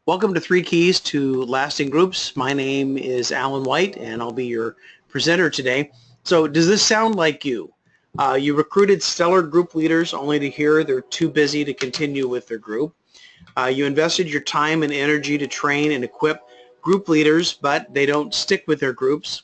Welcome to Three Keys to Lasting Groups. My name is Alan White, and I'll be your presenter today. So does this sound like you? You recruited stellar group leaders only to hear they're too busy to continue with their group. You invested your time and energy to train and equip group leaders, but they don't stick with their groups.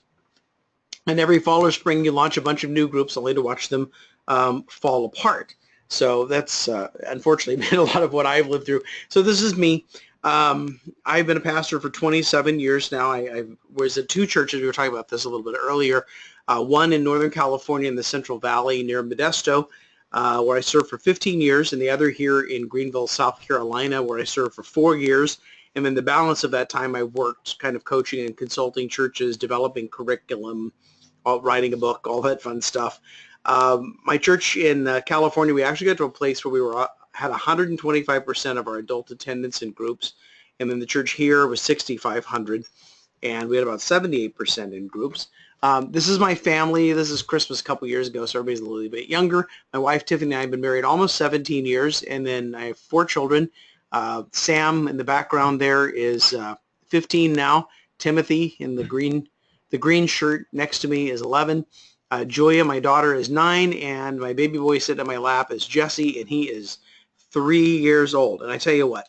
And every fall or spring, you launch a bunch of new groups only to watch them fall apart. So that's unfortunately been a lot of what I've lived through. So this is me. I've been a pastor for 27 years now. I was at two churches. We were talking about this a little bit earlier. One in Northern California in the Central Valley near Modesto, where I served for 15 years, and the other here in Greenville, South Carolina, where I served for 4 years. And then the balance of that time, I worked kind of coaching and consulting churches, developing curriculum, writing a book, all that fun stuff. My church in California, we actually got to a place where we had 125% of our adult attendance in groups, and then the church here was 6,500, and we had about 78% in groups. This is my family. This is Christmas a couple years ago, so everybody's a little bit younger. My wife Tiffany and I have been married almost 17 years, and then I have 4 children. Sam in the background there is 15 now. Timothy in the green shirt next to me is 11. Julia, my daughter, is 9, and my baby boy sitting on my lap is Jesse, and he is 3 years old. And I tell you what,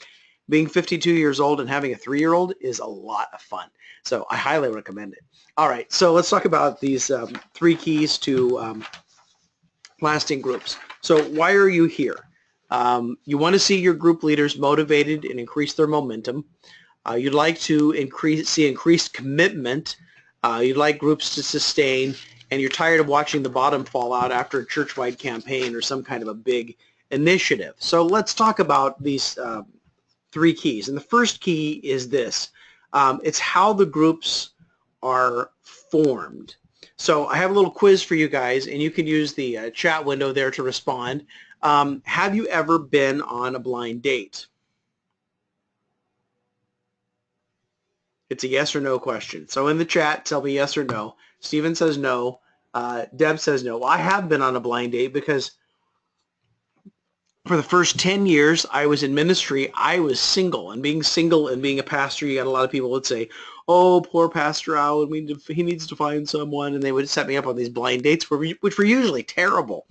being 52 years old and having a 3-year-old is a lot of fun. So I highly recommend it. All right, so let's talk about these 3 keys to lasting groups. So why are you here? You want to see your group leaders motivated and increase their momentum. You'd like to see increased commitment. You'd like groups to sustain, and you're tired of watching the bottom fall out after a church-wide campaign or some kind of a big initiative. So let's talk about these 3 keys. And the first key is this. It's how the groups are formed. So I have a little quiz for you guys, and you can use the chat window there to respond. Have you ever been on a blind date? It's a yes or no question. So in the chat, tell me yes or no. Steven says no. Deb says no. Well, I have been on a blind date because for the first 10 years I was in ministry, I was single. And being single and being a pastor, you got a lot of people would say, oh, poor Pastor Al, he needs to find someone. And they would set me up on these blind dates, which were usually terrible.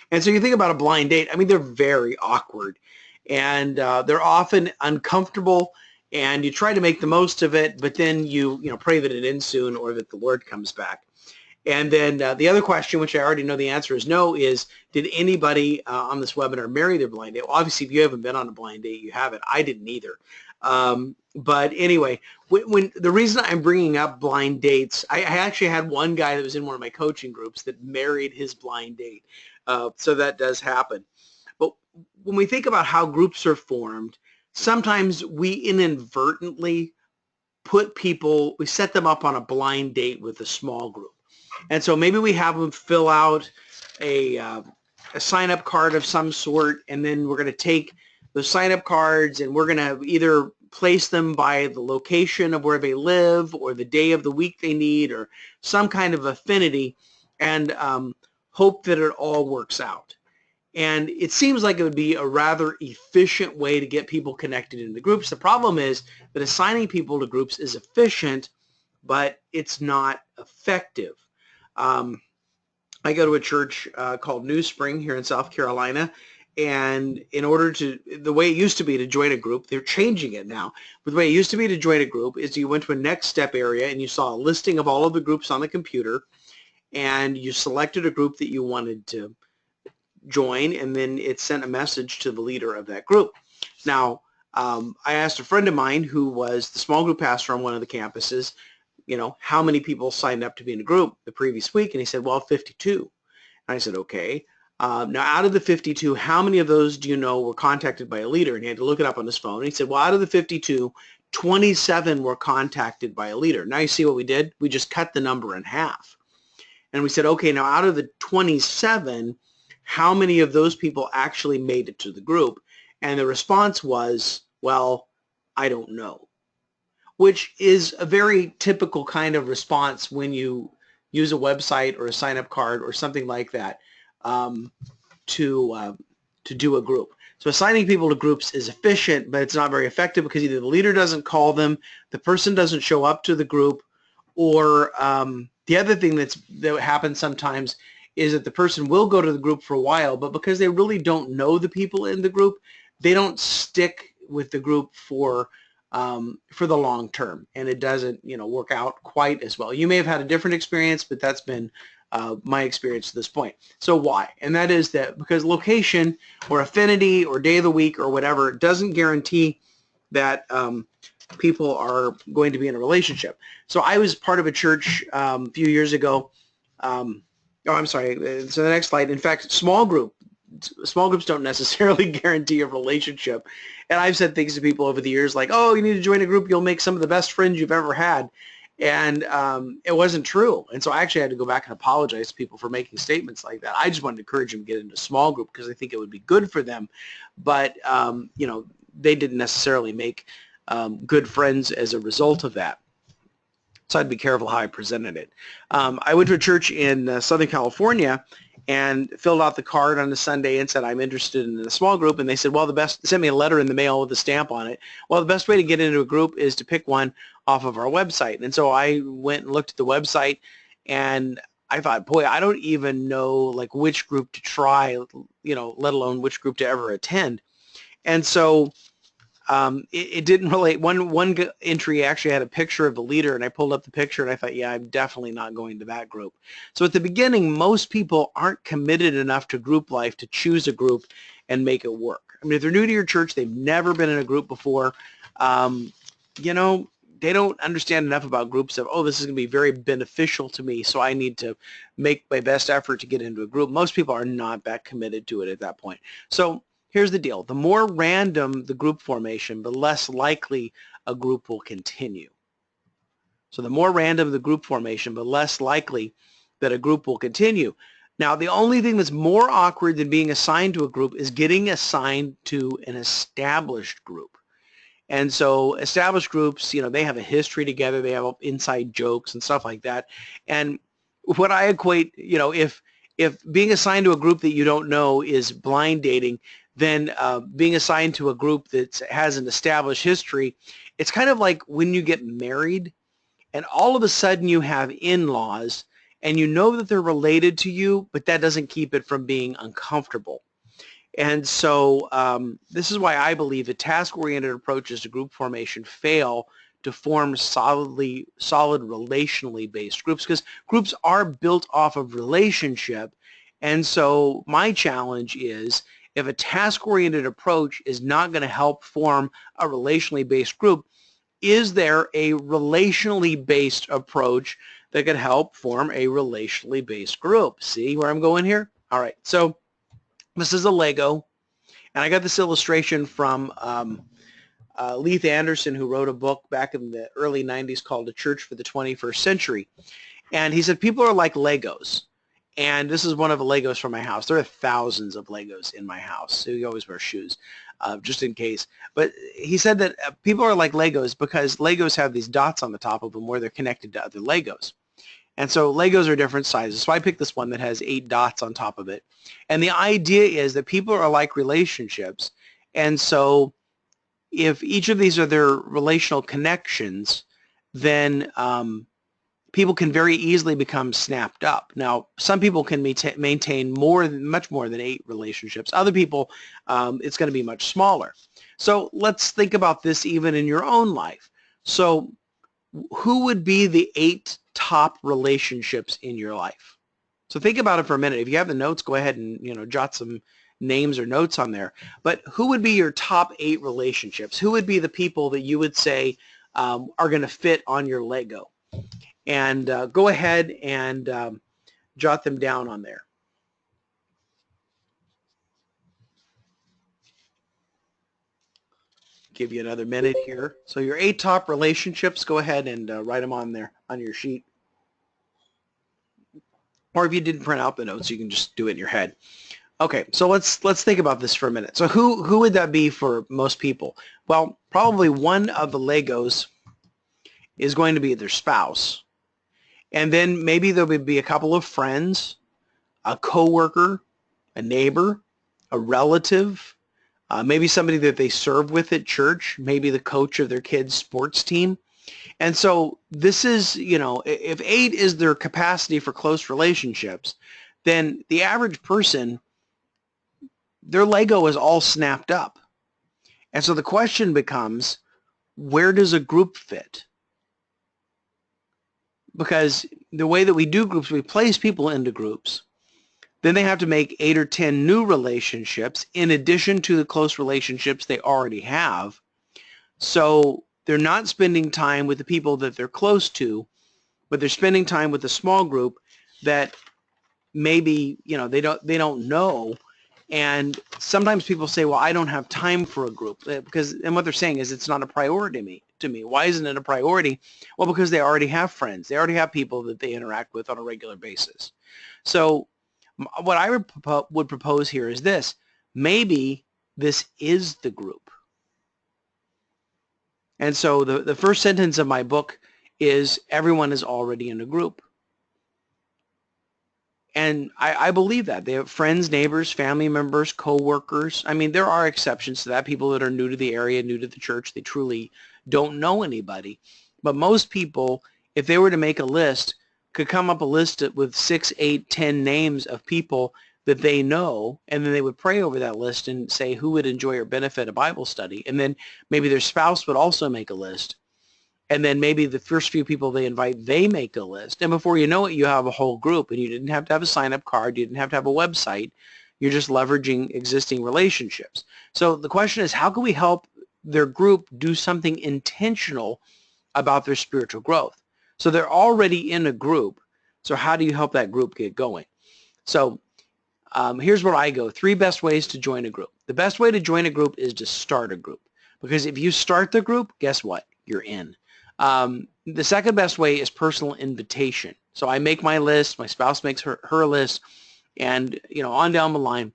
And so you think about a blind date, I mean, they're very awkward. And they're often uncomfortable, and you try to make the most of it, but then you pray that it ends soon or that the Lord comes back. And then the other question, which I already know the answer is no, is did anybody on this webinar marry their blind date? Well, obviously, if you haven't been on a blind date, you haven't. I didn't either. But anyway, when the reason I'm bringing up blind dates, I actually had one guy that was in one of my coaching groups that married his blind date. So that does happen. But when we think about how groups are formed, sometimes we inadvertently we set them up on a blind date with a small group. And so maybe we have them fill out a sign-up card of some sort, and then we're going to take those sign-up cards and we're going to either place them by the location of where they live or the day of the week they need or some kind of affinity, and hope that it all works out. And it seems like it would be a rather efficient way to get people connected into groups. The problem is that assigning people to groups is efficient, but it's not effective. I go to a church called New Spring here in South Carolina, and the way it used to be to join a group, they're changing it now. But the way it used to be to join a group is you went to a next step area and you saw a listing of all of the groups on the computer, and you selected a group that you wanted to join, and then it sent a message to the leader of that group. Now, I asked a friend of mine who was the small group pastor on one of the campuses, how many people signed up to be in a group the previous week, and he said, well, 52. And I said, okay. Now, out of the 52, how many of those do you know were contacted by a leader? And he had to look it up on his phone. And he said, well, out of the 52, 27 were contacted by a leader. Now you see what we did? We just cut the number in half. And we said, okay, now out of the 27, how many of those people actually made it to the group? And the response was, well, I don't know, which is a very typical kind of response when you use a website or a sign-up card or something like that to do a group. So assigning people to groups is efficient, but it's not very effective because either the leader doesn't call them, the person doesn't show up to the group, or the other thing that happens sometimes is that the person will go to the group for a while, but because they really don't know the people in the group, they don't stick with the group for the long term, and it doesn't, work out quite as well. You may have had a different experience, but that's been my experience to this point. So why? And that is that because location or affinity or day of the week or whatever doesn't guarantee that people are going to be in a relationship. So I was part of a church a few years ago. So the next slide. In fact, small groups don't necessarily guarantee a relationship. And I've said things to people over the years like, oh, you need to join a group, you'll make some of the best friends you've ever had. And it wasn't true. And so I actually had to go back and apologize to people for making statements like that. I just wanted to encourage them to get into a small group because I think it would be good for them. But, they didn't necessarily make good friends as a result of that. So I'd be careful how I presented it. I went to a church in Southern California and filled out the card on a Sunday and said, I'm interested in a small group. And they said, well, sent me a letter in the mail with a stamp on it. Well, the best way to get into a group is to pick one off of our website. And so I went and looked at the website, and I thought, boy, I don't even know like which group to try, let alone which group to ever attend. And so it didn't relate. One entry actually had a picture of the leader, and I pulled up the picture and I thought, yeah, I'm definitely not going to that group. So at the beginning, most people aren't committed enough to group life to choose a group and make it work. I mean, if they're new to your church, they've never been in a group before, they don't understand enough about groups of, oh, this is going to be very beneficial to me, so I need to make my best effort to get into a group. Most people are not that committed to it at that point. So here's the deal. The more random the group formation, the less likely a group will continue. So the more random the group formation, the less likely that a group will continue. Now, the only thing that's more awkward than being assigned to a group is getting assigned to an established group. And so established groups, they have a history together. They have inside jokes and stuff like that. And what I equate, if being assigned to a group that you don't know is blind dating, then being assigned to a group that has an established history, it's kind of like when you get married and all of a sudden you have in-laws and you know that they're related to you, but that doesn't keep it from being uncomfortable. And so this is why I believe that task-oriented approaches to group formation fail to form solid relationally based groups, because groups are built off of relationship. And so my challenge is, if a task-oriented approach is not going to help form a relationally based group, is there a relationally based approach that could help form a relationally based group? See where I'm going here? All right, so this is a Lego, and I got this illustration from Leith Anderson, who wrote a book back in the early 90s called A Church for the 21st Century. And he said, people are like Legos. And this is one of the Legos from my house. There are thousands of Legos in my house. So you always wear shoes, just in case. But he said that people are like Legos because Legos have these dots on the top of them where they're connected to other Legos. And so Legos are different sizes. So I picked this one that has 8 dots on top of it. And the idea is that people are like relationships. And so if each of these are their relational connections, then people can very easily become snapped up. Now, some people can maintain much more than 8 relationships. Other people, it's going to be much smaller. So let's think about this even in your own life. So who would be the 8 top relationships in your life? So think about it for a minute. If you have the notes, go ahead and jot some names or notes on there. But who would be your top 8 relationships? Who would be the people that you would say are going to fit on your Lego? And go ahead and jot them down on there. Give you another minute here. So your 8 top relationships, go ahead and write them on there on your sheet. Or if you didn't print out the notes, you can just do it in your head. Okay, so let's think about this for a minute. So who would that be for most people? Well, probably one of the Legos is going to be their spouse. And then maybe there would be a couple of friends, a coworker, a neighbor, a relative, maybe somebody that they serve with at church, maybe the coach of their kids' sports team. And so this is, if 8 is their capacity for close relationships, then the average person, their Lego is all snapped up. And so the question becomes, where does a group fit? Because the way that we do groups, we place people into groups. Then they have to make 8 or 10 new relationships in addition to the close relationships they already have. So they're not spending time with the people that they're close to, but they're spending time with a small group that maybe, they don't know. And sometimes people say, well, I don't have time for a group, and what they're saying is it's not a priority to me. Why isn't it a priority? Well, because they already have friends. They already have people that they interact with on a regular basis. So what I would propose here is this. Maybe this is the group. And so the first sentence of my book is everyone is already in a group. And I believe that. They have friends, neighbors, family members, co-workers. I mean, there are exceptions to that. People that are new to the area, new to the church, they truly don't know anybody. But most people, if they were to make a list, could come up a list with 6, 8, 10 names of people that they know, and then they would pray over that list and say who would enjoy or benefit a Bible study. And then maybe their spouse would also make a list. And then maybe the first few people they invite, they make a list. And before you know it, you have a whole group, and you didn't have to have a sign-up card. You didn't have to have a website. You're just leveraging existing relationships. So the question is, how can we help their group do something intentional about their spiritual growth? So they're already in a group. So how do you help that group get going? So here's where I go. 3 best ways to join a group. The best way to join a group is to start a group. Because if you start the group, guess what? You're in. The second best way is personal invitation. So I make my list, my spouse makes her list, and on down the line.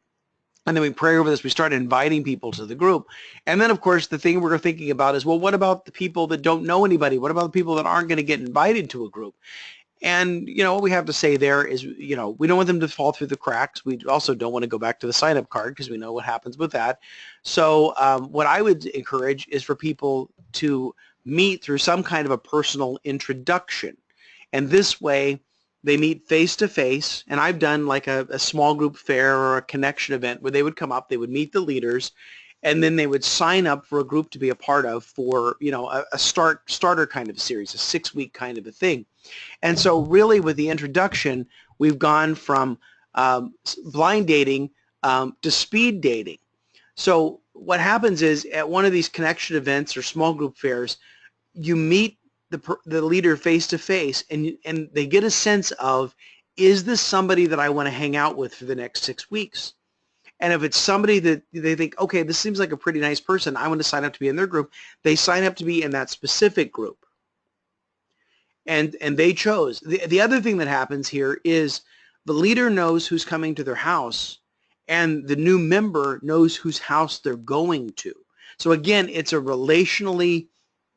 And then we pray over this. We start inviting people to the group. And then, of course, the thing we're thinking about is, well, what about the people that don't know anybody? What about the people that aren't going to get invited to a group? And, what we have to say there is, we don't want them to fall through the cracks. We also don't want to go back to the sign-up card because we know what happens with that. So what I would encourage is for people to meet through some kind of a personal introduction. And this way, they meet face-to-face. And I've done like a small group fair or a connection event where they would come up, they would meet the leaders, and then they would sign up for a group to be a part of for, a starter kind of series, a 6-week kind of a thing. And so really with the introduction, we've gone from blind dating to speed dating. So what happens is at one of these connection events or small group fairs, you meet the leader face-to-face, and they get a sense of, is this somebody that I want to hang out with for the next 6 weeks? And if it's somebody that they think, okay, this seems like a pretty nice person, I want to sign up to be in their group, they sign up to be in that specific group. And they chose. The other thing that happens here is the leader knows who's coming to their house, and the new member knows whose house they're going to. So again, it's a relationally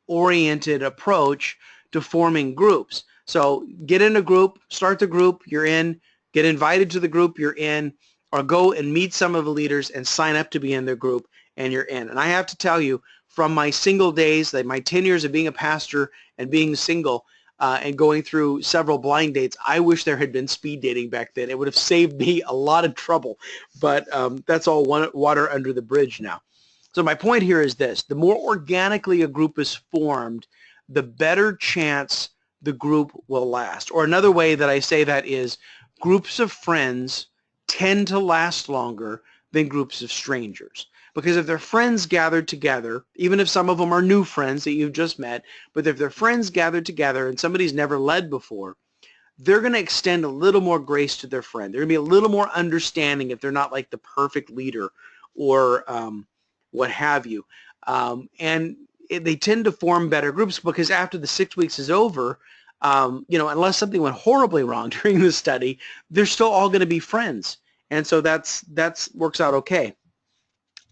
oriented approach to forming groups. So get in a group, start the group, you're in, get invited to the group, you're in, or go and meet some of the leaders and sign up to be in their group, and you're in. And I have to tell you, from my single days, like my 10 years of being a pastor and being single and going through several blind dates, I wish there had been speed dating back then. It would have saved me a lot of trouble, but that's all water under the bridge now. So my point here is this: the more organically a group is formed, the better chance the group will last. Or another way that I say that is, groups of friends tend to last longer than groups of strangers. Because if they're friends gathered together, even if some of them are new friends that you've just met, but if they're friends gathered together and somebody's never led before, they're going to extend a little more grace to their friend. They're going to be a little more understanding if they're not like the perfect leader or what have you. And they tend to form better groups because after the 6 weeks is over, unless something went horribly wrong during the study, they're still all going to be friends. And so that's works out okay.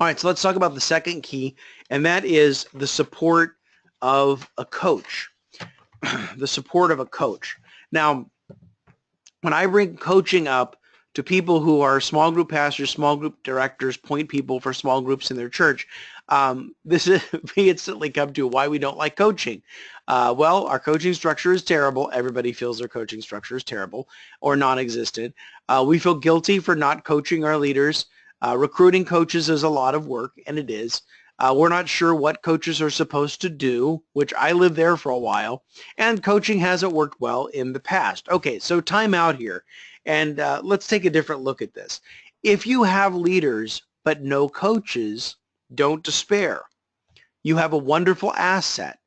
All right, so let's talk about the second key, and that is the support of a coach. The support of a coach. Now, when I bring coaching up to people who are small group pastors, small group directors, point people for small groups in their church. This is we instantly come to why we don't like coaching. Well, our coaching structure is terrible. Everybody feels their coaching structure is terrible or non-existent. We feel guilty for not coaching our leaders. Recruiting coaches is a lot of work, and it is. We're not sure what coaches are supposed to do, which I lived there for a while, and coaching hasn't worked well in the past. Okay, so time out here, and let's take a different look at this. If you have leaders but no coaches, don't despair. You have a wonderful asset.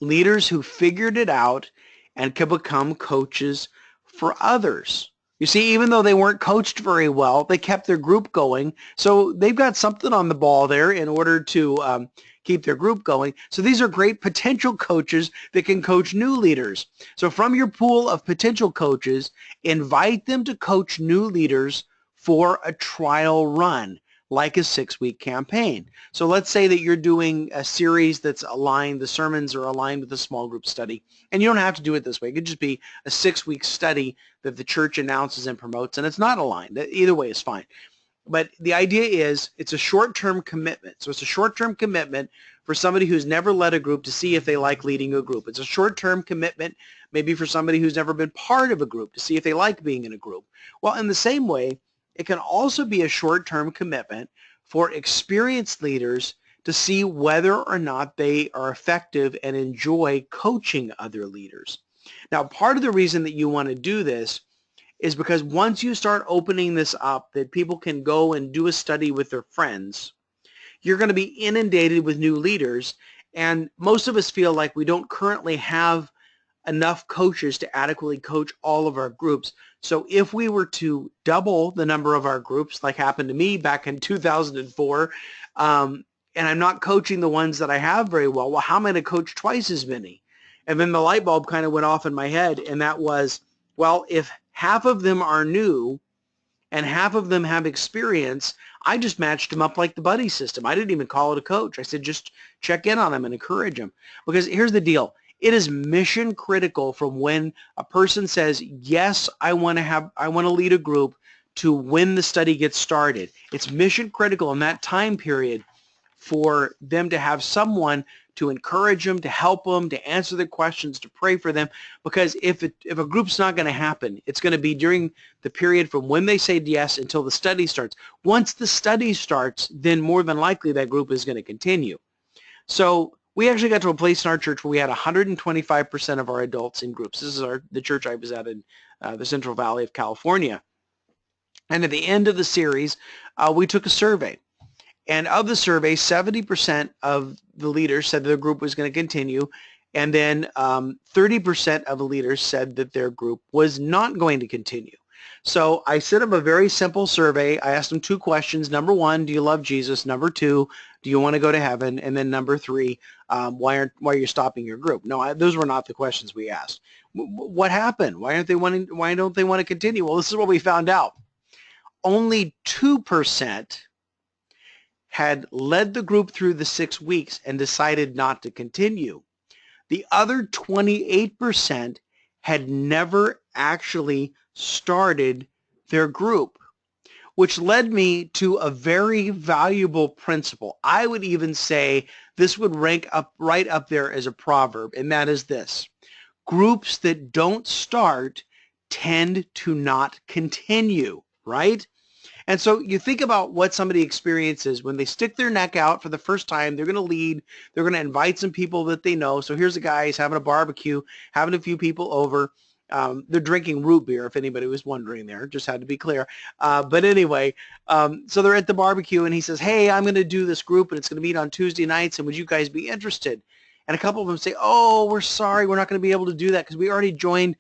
Leaders who figured it out and can become coaches for others. You see, even though they weren't coached very well, they kept their group going. So they've got something on the ball there in order to keep their group going. So these are great potential coaches that can coach new leaders. So from your pool of potential coaches, invite them to coach new leaders for a trial run, like a 6-week campaign. So let's say that you're doing a series that's aligned, the sermons are aligned with a small group study, and you don't have to do it this way. It could just be a 6-week study that the church announces and promotes, and it's not aligned. Either way is fine. But the idea is it's a short-term commitment. So it's a short-term commitment for somebody who's never led a group to see if they like leading a group. It's a short-term commitment maybe for somebody who's never been part of a group to see if they like being in a group. Well, in the same way, it can also be a short-term commitment for experienced leaders to see whether or not they are effective and enjoy coaching other leaders. Now, part of the reason that you want to do this is because once you start opening this up that people can go and do a study with their friends, you're going to be inundated with new leaders, and most of us feel like we don't currently have enough coaches to adequately coach all of our groups. So if we were to double the number of our groups, like happened to me back in 2004, and I'm not coaching the ones that I have very well, how am I going to coach twice as many? And then the light bulb kind of went off in my head, and that was, well, if half of them are new and half of them have experience, I just matched them up like the buddy system. I didn't even call it a coach. I said, just check in on them and encourage them. Because here's the deal. It is mission critical from when a person says, yes, I want to lead a group, to when the study gets started. It's mission critical in that time period for them to have someone to encourage them, to help them, to answer their questions, to pray for them. Because if a group's not going to happen, it's going to be during the period from when they say yes until the study starts. Once the study starts, then more than likely that group is going to continue. So we actually got to a place in our church where we had 125% of our adults in groups. This is the church I was at in the Central Valley of California. And at the end of the series, we took a survey. And of the survey, 70% of the leaders said their group was going to continue. And then 30% of the leaders said that their group was not going to continue. So I sent them a very simple survey. I asked them 2 questions. Number 1, do you love Jesus? Number 2, do you want to go to heaven? And then number 3, why are you stopping your group? No, those were not the questions we asked. What happened? Why don't they want to continue? Well, this is what we found out. Only 2% had led the group through the 6 weeks and decided not to continue. The other 28% had never actually started their group, which led me to a very valuable principle. I would even say this would rank up right up there as a proverb, and that is this: groups that don't start tend to not continue, right? And so you think about what somebody experiences when they stick their neck out for the first time. They're going to lead. They're going to invite some people that they know. So here's a guy, he's having a barbecue, having a few people over. They're drinking root beer, if anybody was wondering there. Just had to be clear. But anyway, so they're at the barbecue, and he says, hey, I'm going to do this group, and it's going to meet on Tuesday nights, and would you guys be interested? And a couple of them say, oh, we're sorry, we're not going to be able to do that because we already joined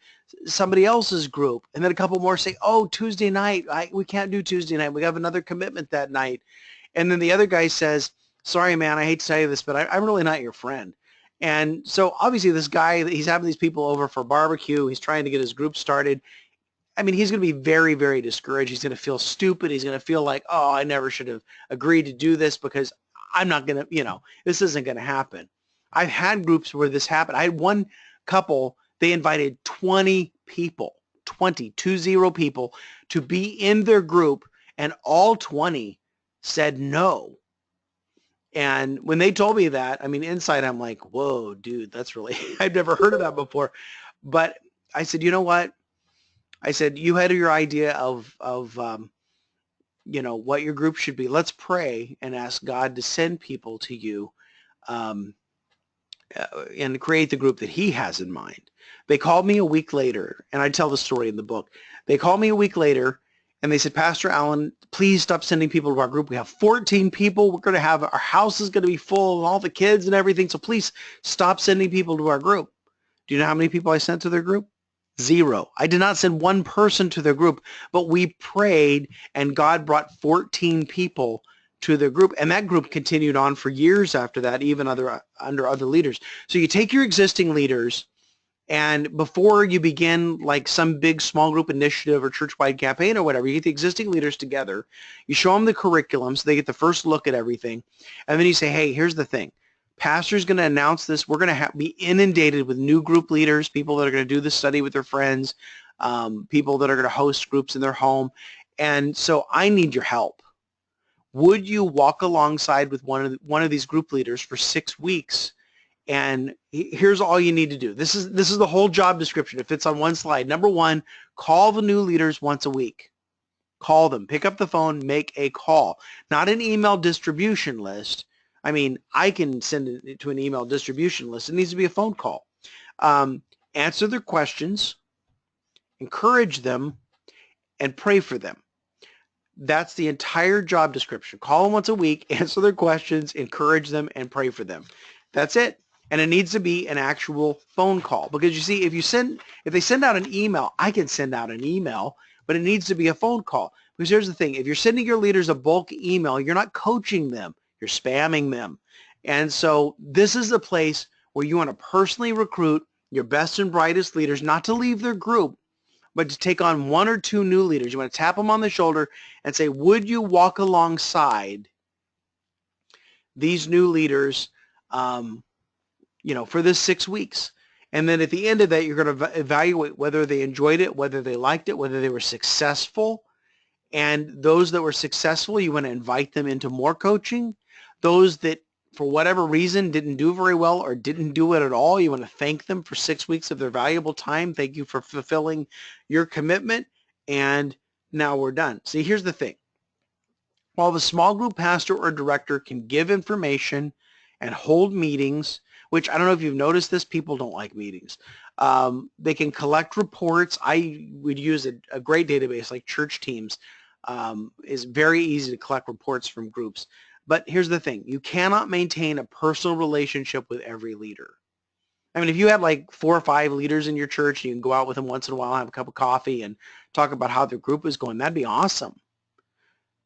somebody else's group. And then a couple more say, oh, Tuesday night, we can't do Tuesday night. We have another commitment that night. And then the other guy says, sorry, man, I hate to tell you this, but I'm really not your friend. And so obviously this guy, he's having these people over for barbecue. He's trying to get his group started. I mean, he's going to be very, very discouraged. He's going to feel stupid. He's going to feel like, oh, I never should have agreed to do this because I'm not going to, this isn't going to happen. I've had groups where this happened. I had one couple, they invited 20 people, 20 people to be in their group, and all 20 said no. And when they told me that, I mean, inside I'm like, whoa, dude, that's really, I've never heard of that before. But I said, you know what? I said, you had your idea of what your group should be. Let's pray and ask God to send people to you um, and create the group that he has in mind. They called me a week later, and I tell the story in the book. They called me a week later, and they said, Pastor Allen, please stop sending people to our group. We have 14 people. We're going to have, our house is going to be full of all the kids and everything. So please stop sending people to our group. Do you know how many people I sent to their group? 0. I did not send one person to their group, but we prayed and God brought 14 people to their group. And that group continued on for years after that, even under other leaders. So you take your existing leaders, and before you begin like some big small group initiative or church-wide campaign or whatever, you get the existing leaders together, you show them the curriculum so they get the first look at everything, and then you say, hey, here's the thing. Pastor's going to announce this. We're going to be inundated with new group leaders, people that are going to do the study with their friends, people that are going to host groups in their home. And so I need your help. Would you walk alongside with one of these group leaders for 6 weeks? And here's all you need to do. This is the whole job description. It fits on one slide. Number 1, call the new leaders once a week. Call them. Pick up the phone. Make a call. Not an email distribution list. I mean, I can send it to an email distribution list. It needs to be a phone call. Answer their questions, encourage them, and pray for them. That's the entire job description. Call them once a week, answer their questions, encourage them, and pray for them. That's it. And it needs to be an actual phone call, because you see, if they send out an email, I can send out an email, but it needs to be a phone call. Because here's the thing, if you're sending your leaders a bulk email, you're not coaching them, you're spamming them. And so this is the place where you want to personally recruit your best and brightest leaders, not to leave their group, but to take on 1 or 2 new leaders. You want to tap them on the shoulder and say, would you walk alongside these new leaders for this 6 weeks? And then at the end of that, you're going to evaluate whether they enjoyed it, whether they liked it, whether they were successful. And those that were successful, you want to invite them into more coaching. Those that, for whatever reason, didn't do very well or didn't do it at all, you want to thank them for 6 weeks of their valuable time. Thank you for fulfilling your commitment. And now we're done. See, here's the thing. While the small group pastor or director can give information and hold meetings, which I don't know if you've noticed this, people don't like meetings. They can collect reports. I would use a great database like Church Teams. Is very easy to collect reports from groups. But here's the thing. You cannot maintain a personal relationship with every leader. I mean, if you have like 4 or 5 leaders in your church, you can go out with them once in a while, have a cup of coffee, and talk about how their group is going. That'd be awesome.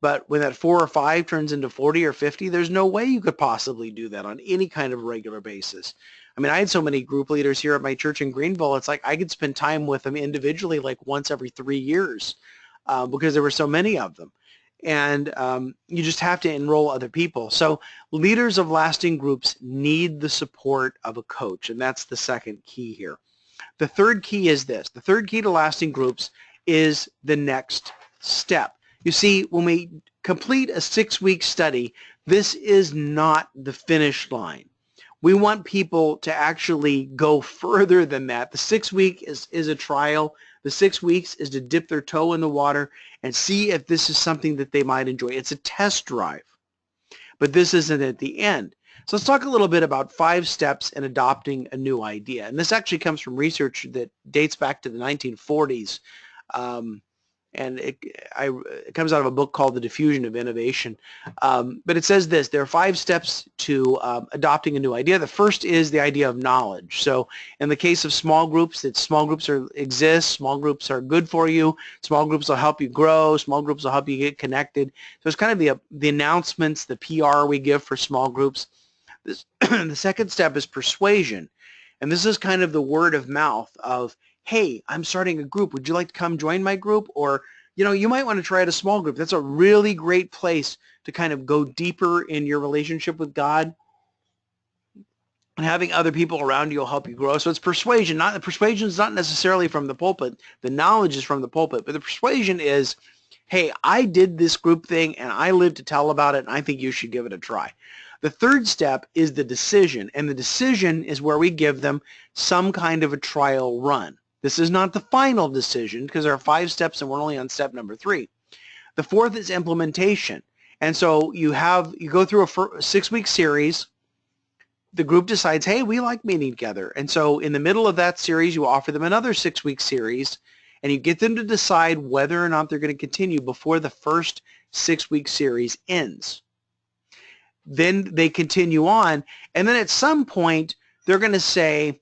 But when that 4 or 5 turns into 40 or 50, there's no way you could possibly do that on any kind of regular basis. I mean, I had so many group leaders here at my church in Greenville, it's like I could spend time with them individually like once every 3 years because there were so many of them. And you just have to enroll other people. So leaders of lasting groups need the support of a coach, and that's the second key here. The third key is this. The third key to lasting groups is the next step. You see, when we complete a 6-week study, this is not the finish line. We want people to actually go further than that. The 6 week is a trial. The 6 weeks is to dip their toe in the water and see if this is something that they might enjoy. It's a test drive, but this isn't at the end. So let's talk a little bit about 5 steps in adopting a new idea. And this actually comes from research that dates back to the 1940s. And it comes out of a book called The Diffusion of Innovation. But it says this: there are 5 steps to adopting a new idea. The first is the idea of knowledge. So in the case of small groups, small groups exist. Small groups are good for you. Small groups will help you grow. Small groups will help you get connected. So it's kind of the announcements, the PR we give for small groups. The second step is persuasion. And this is kind of the word of mouth of, hey, I'm starting a group. Would you like to come join my group? Or, you might want to try out a small group. That's a really great place to kind of go deeper in your relationship with God. and having other people around you will help you grow. So it's persuasion. Persuasion is not necessarily from the pulpit. The knowledge is from the pulpit, but the persuasion is, hey, I did this group thing and I live to tell about it, and I think you should give it a try. The third step is the decision, and the decision is where we give them some kind of a trial run. This is not the final decision because there are 5 steps and we're only on step number 3. The fourth is implementation. And so you go through a 6-week series. The group decides, hey, we like meeting together. And so in the middle of that series, you offer them another 6-week series, and you get them to decide whether or not they're going to continue before the first 6-week series ends. Then they continue on, and then at some point, they're going to say,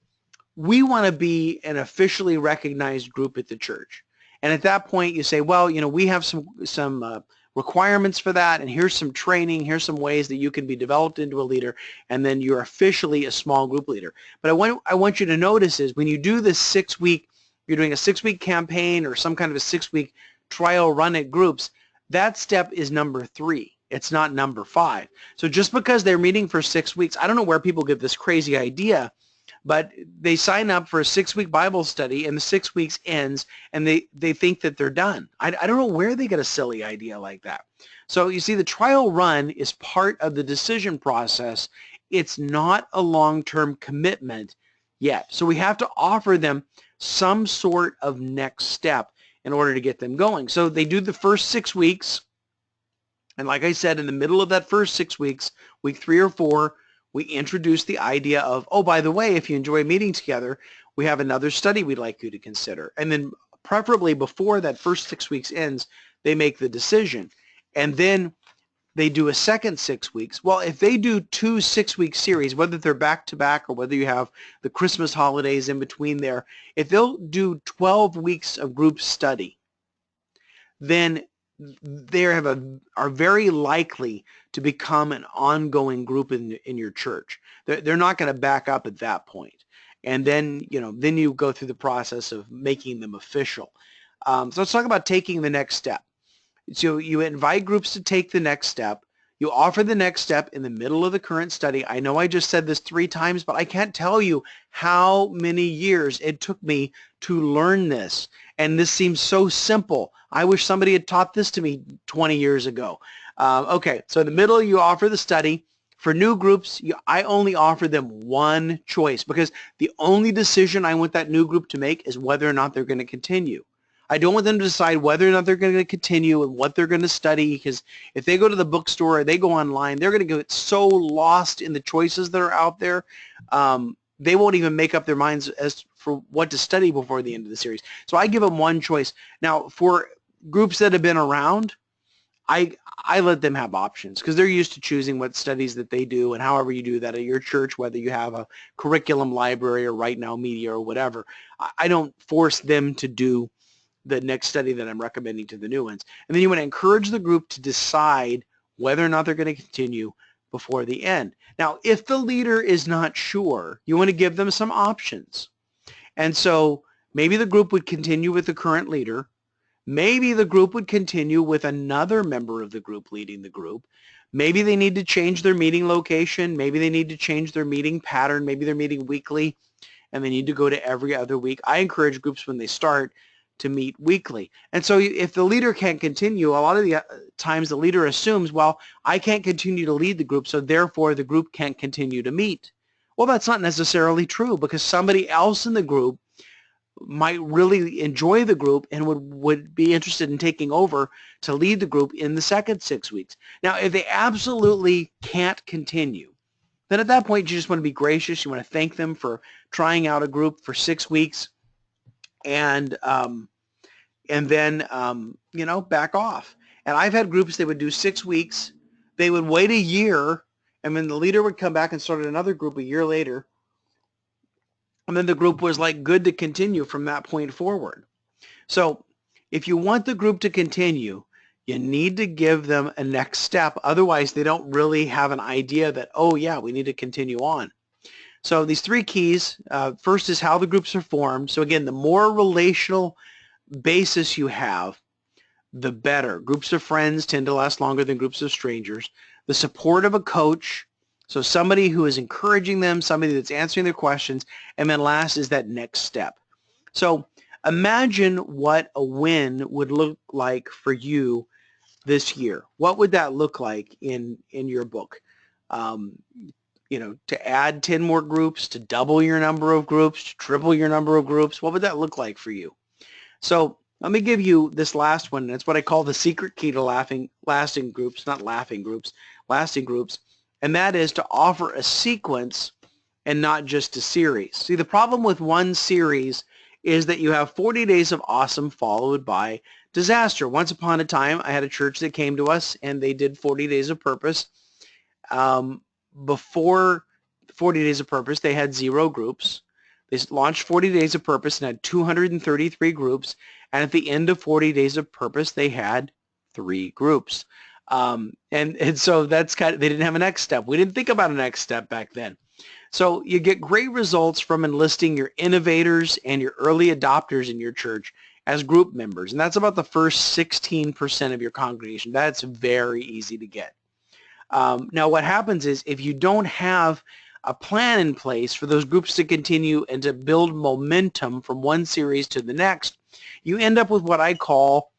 we want to be an officially recognized group at the church. And at that point, you say, well, we have some requirements for that, and here's some training, here's some ways that you can be developed into a leader, and then you're officially a small group leader. But I want you to notice is when you do this 6-week, you're doing a 6-week campaign or some kind of a 6-week trial run at groups, that step is number 3. It's not number 5. So just because they're meeting for 6 weeks, I don't know where people get this crazy idea, but they sign up for a 6-week Bible study and the 6 weeks ends and they think that they're done. I don't know where they get a silly idea like that. So you see, the trial run is part of the decision process. It's not a long-term commitment yet. So we have to offer them some sort of next step in order to get them going. So they do the first 6 weeks. And like I said, in the middle of that first 6 weeks, week 3 or 4, we introduce the idea of, oh, by the way, if you enjoy meeting together, we have another study we'd like you to consider. And then preferably before that first 6 weeks ends, they make the decision. And then they do a second 6 weeks. Well, if they do 2 6-week series, whether they're back-to-back or whether you have the Christmas holidays in between there, if they'll do 12 weeks of group study, then they are very likely to become an ongoing group in your church. They're not going to back up at that point. And then, then you go through the process of making them official. So let's talk about taking the next step. So you invite groups to take the next step. You offer the next step in the middle of the current study. I know I just said this 3 times, but I can't tell you how many years it took me to learn this. And this seems so simple. I wish somebody had taught this to me 20 years ago. Okay, so in the middle, you offer the study. For new groups, I only offer them one choice because the only decision I want that new group to make is whether or not they're going to continue. I don't want them to decide whether or not they're going to continue and what they're going to study, because if they go to the bookstore or they go online, they're going to get so lost in the choices that are out there, they won't even make up their minds as for what to study before the end of the series. So I give them one choice. Now, for groups that have been around, I let them have options because they're used to choosing what studies that they do, and however you do that at your church, whether you have a curriculum library or Right Now Media or whatever, I don't force them to do the next study that I'm recommending to the new ones. And then you want to encourage the group to decide whether or not they're going to continue before the end. Now, if the leader is not sure, you want to give them some options. And so maybe the group would continue with the current leader. Maybe the group would continue with another member of the group leading the group. Maybe they need to change their meeting location. Maybe they need to change their meeting pattern. Maybe they're meeting weekly and they need to go to every other week. I encourage groups when they start to meet weekly. And so if the leader can't continue, a lot of the times the leader assumes, well, I can't continue to lead the group, so therefore the group can't continue to meet. Well, that's not necessarily true because somebody else in the group might really enjoy the group and would be interested in taking over to lead the group in the second 6 weeks. Now, if they absolutely can't continue, then at that point you just want to be gracious. You want to thank them for trying out a group for 6 weeks and then back off. And I've had groups that would do 6 weeks. They would wait a year, and then the leader would come back and start another group a year later. And then the group was like good to continue from that point forward. So if you want the group to continue, you need to give them a next step. Otherwise, they don't really have an idea that, oh yeah, we need to continue on. So these 3 keys, first is how the groups are formed. So again, the more relational basis you have, the better. Groups of friends tend to last longer than groups of strangers. The support of a coach So somebody who is encouraging them, somebody that's answering their questions, and then last is that next step. So imagine what a win would look like for you this year. What would that look like in your book? Um, to add 10 more groups, to double your number of groups, to triple your number of groups. What would that look like for you? So let me give you this last one. It's what I call the secret key to lasting groups, not laughing groups, lasting groups. And that is to offer a sequence and not just a series. See, the problem with one series is that you have 40 days of awesome followed by disaster. Once upon a time, I had a church that came to us and they did 40 days of purpose. Before 40 days of purpose, they had 0 groups. They launched 40 days of purpose and had 233 groups. And at the end of 40 days of purpose, they had 3 groups. And so that's they didn't have a next step. We didn't think about a next step back then. So you get great results from enlisting your innovators and your early adopters in your church as group members. And that's about the first 16% of your congregation. That's very easy to get. Now what happens is if you don't have a plan in place for those groups to continue and to build momentum from one series to the next, you end up with what I call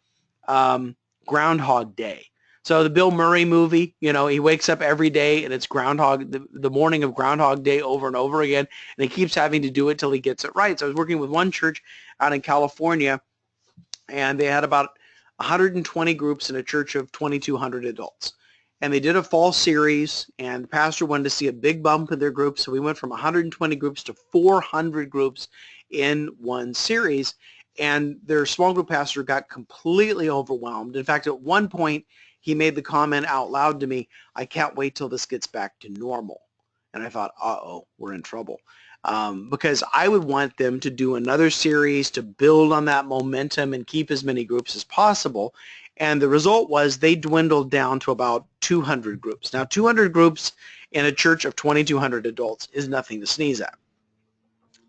Groundhog Day. So the Bill Murray movie, he wakes up every day and it's the morning of Groundhog Day over and over again, and he keeps having to do it till he gets it right. So I was working with one church out in California, and they had about 120 groups in a church of 2,200 adults. And they did a fall series, and the pastor wanted to see a big bump in their groups, so we went from 120 groups to 400 groups in one series, and their small group pastor got completely overwhelmed. In fact, at one point, he made the comment out loud to me, "I can't wait till this gets back to normal." And I thought, uh-oh, we're in trouble. Because I would want them to do another series to build on that momentum and keep as many groups as possible. And the result was they dwindled down to about 200 groups. Now, 200 groups in a church of 2,200 adults is nothing to sneeze at.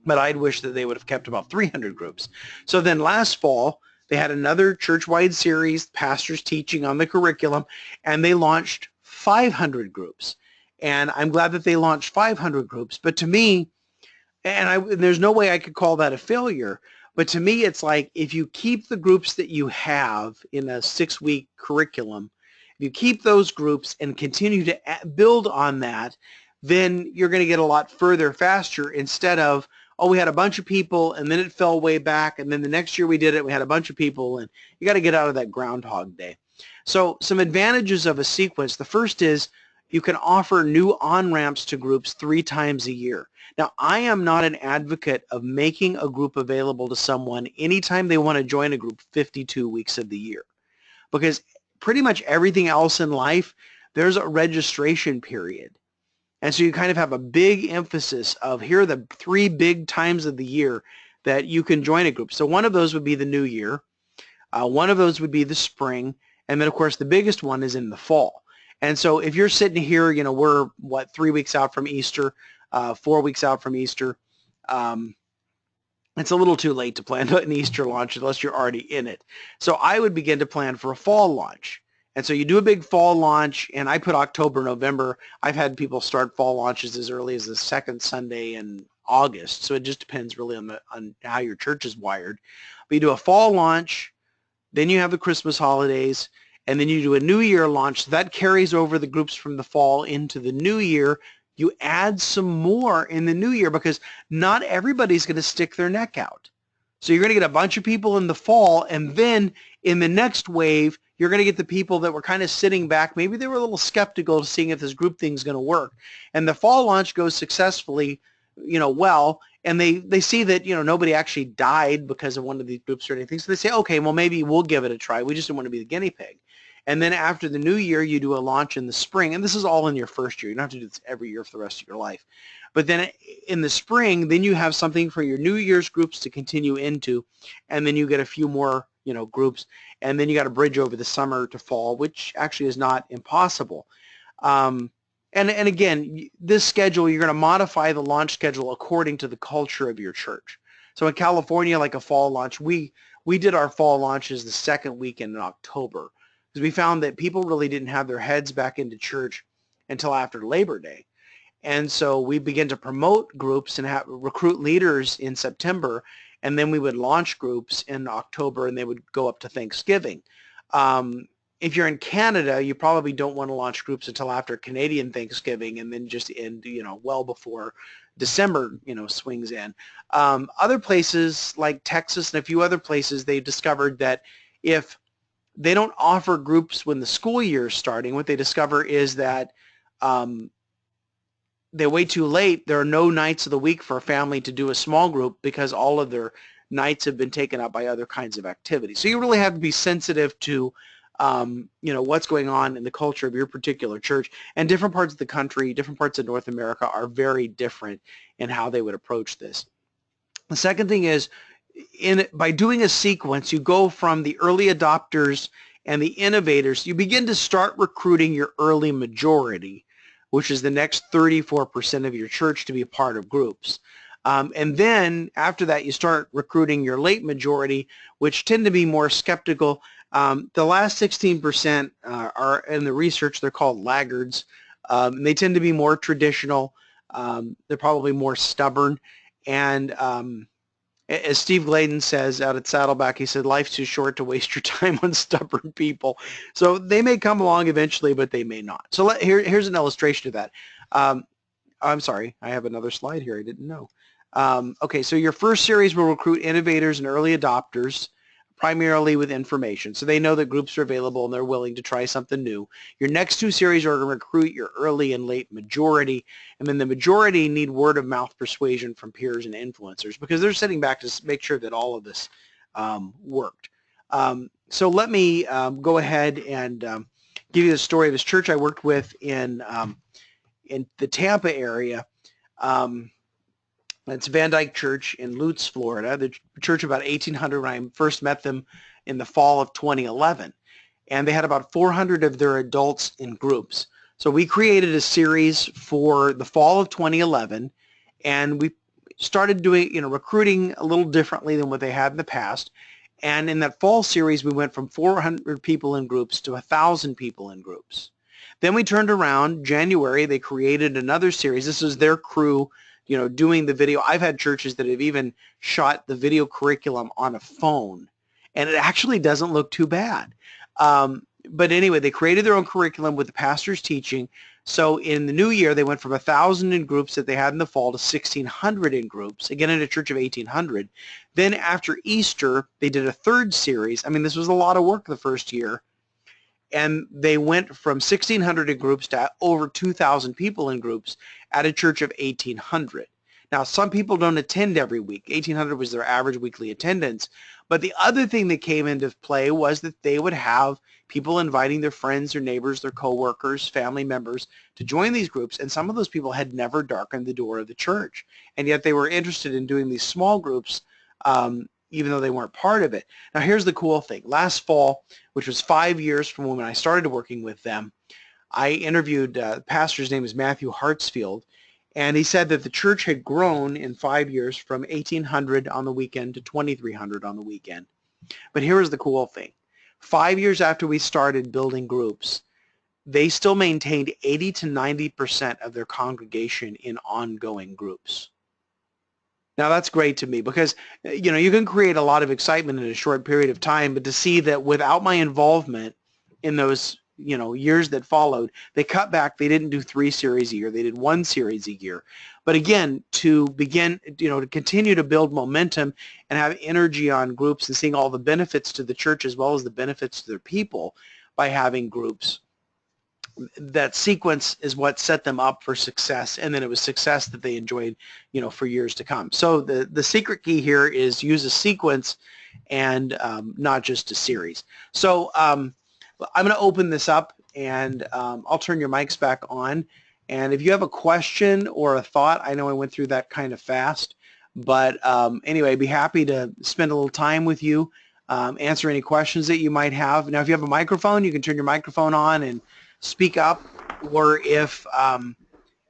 But I'd wish that they would have kept about 300 groups. So then last fall, they had another church-wide series, pastors teaching on the curriculum, and they launched 500 groups. And I'm glad that they launched 500 groups. But to me, and there's no way I could call that a failure, but to me it's like if you keep the groups that you have in a 6-week curriculum, if you keep those groups and continue to build on that, then you're going to get a lot further faster instead of, oh, we had a bunch of people and then it fell way back, and then the next year we did it, we had a bunch of people, and you got to get out of that Groundhog Day. So some advantages of a sequence. The first is you can offer new on-ramps to groups 3 times a year. Now, I am not an advocate of making a group available to someone anytime they want to join a group 52 weeks of the year, because pretty much everything else in life, there's a registration period. And so you kind of have a big emphasis of here are the 3 big times of the year that you can join a group. So one of those would be the new year. One of those would be the spring. And then, of course, the biggest one is in the fall. And so if you're sitting here, we're, 3 weeks out from Easter, 4 weeks out from Easter. It's a little too late to plan an Easter launch unless you're already in it. So I would begin to plan for a fall launch. And so you do a big fall launch, and I put October, November. I've had people start fall launches as early as the second Sunday in August. So it just depends really on how your church is wired. But you do a fall launch, then you have the Christmas holidays, and then you do a New Year launch. That carries over the groups from the fall into the New Year. You add some more in the New Year because not everybody's going to stick their neck out. So you're going to get a bunch of people in the fall, and then in the next wave, you're going to get the people that were kind of sitting back. Maybe they were a little skeptical to seeing if this group thing is going to work. And the fall launch goes successfully, well, and they see that, nobody actually died because of one of these groups or anything. So they say, okay, well, maybe we'll give it a try. We just don't want to be the guinea pig. And then after the new year, you do a launch in the spring. And this is all in your first year. You don't have to do this every year for the rest of your life. But then in the spring, then you have something for your New Year's groups to continue into. And then you get a few more, groups. And then you got to bridge over the summer to fall, which actually is not impossible. And again, this schedule, you're going to modify the launch schedule according to the culture of your church. So in California, like a fall launch, we did our fall launches the second weekend in October, because we found that people really didn't have their heads back into church until after Labor Day. And so we begin to promote groups and recruit leaders in September, and then we would launch groups in October, and they would go up to Thanksgiving. If you're in Canada, you probably don't want to launch groups until after Canadian Thanksgiving, and then just end, well before December, swings in. Other places like Texas and a few other places, they've discovered that if they don't offer groups when the school year is starting, what they discover is that they wait too late. There are no nights of the week for a family to do a small group because all of their nights have been taken up by other kinds of activities. So you really have to be sensitive to what's going on in the culture of your particular church. And different parts of the country, different parts of North America are very different in how they would approach this. The second thing is, by doing a sequence, you go from the early adopters and the innovators, you begin to start recruiting your early majority, which is the next 34% of your church to be a part of groups. And then after that, you start recruiting your late majority, which tend to be more skeptical. The last 16% are in the research, they're called laggards. They tend to be more traditional. They're probably more stubborn. And as Steve Gladen says out at Saddleback, he said, life's too short to waste your time on stubborn people. So they may come along eventually, but they may not. So here's an illustration of that. I'm sorry, I have another slide here. I didn't know. Okay, so your first series will recruit innovators and early adopters, primarily with information. So they know that groups are available and they're willing to try something new. Your next two series are going to recruit your early and late majority, and then the majority need word of mouth persuasion from peers and influencers because they're sitting back to make sure that all of this worked. So let me go ahead and give you the story of this church I worked with in the Tampa area. It's Van Dyke Church in Lutz, Florida, the church about 1800 when I first met them in the fall of 2011. And they had about 400 of their adults in groups. So we created a series for the fall of 2011, and we started doing, recruiting a little differently than what they had in the past. And in that fall series, we went from 400 people in groups to 1,000 people in groups. Then we turned around, January, they created another series. This was their crew, doing the video. I've had churches that have even shot the video curriculum on a phone, and it actually doesn't look too bad. But anyway, they created their own curriculum with the pastor's teaching. So in the new year, they went from 1,000 in groups that they had in the fall to 1,600 in groups, again in a church of 1,800. Then after Easter, they did a third series. I mean, this was a lot of work the first year. And they went from 1,600 in groups to over 2,000 people in groups at a church of 1,800. Now, some people don't attend every week. 1,800 was their average weekly attendance. But the other thing that came into play was that they would have people inviting their friends, their neighbors, their coworkers, family members to join these groups. And some of those people had never darkened the door of the church. And yet they were interested in doing these small groups, even though they weren't part of it. Now, here's the cool thing. Last fall, which was 5 years from when I started working with them, I interviewed, the pastor's name is Matthew Hartsfield, and he said that the church had grown in 5 years from 1,800 on the weekend to 2,300 on the weekend. But here was the cool thing. 5 years after we started building groups, they still maintained 80 to 90% of their congregation in ongoing groups. Now that's great to me because, you can create a lot of excitement in a short period of time, but to see that without my involvement in those, years that followed, they cut back. They didn't do 3 series a year. They did 1 series a year. But again, to begin, to continue to build momentum and have energy on groups and seeing all the benefits to the church as well as the benefits to their people by having groups, that sequence is what set them up for success, and then it was success that they enjoyed, for years to come. So the secret key here is use a sequence and not just a series. So I'm going to open this up, and I'll turn your mics back on. And if you have a question or a thought, I know I went through that kind of fast, but anyway, I'd be happy to spend a little time with you, answer any questions that you might have. Now, if you have a microphone, you can turn your microphone on and speak up, or if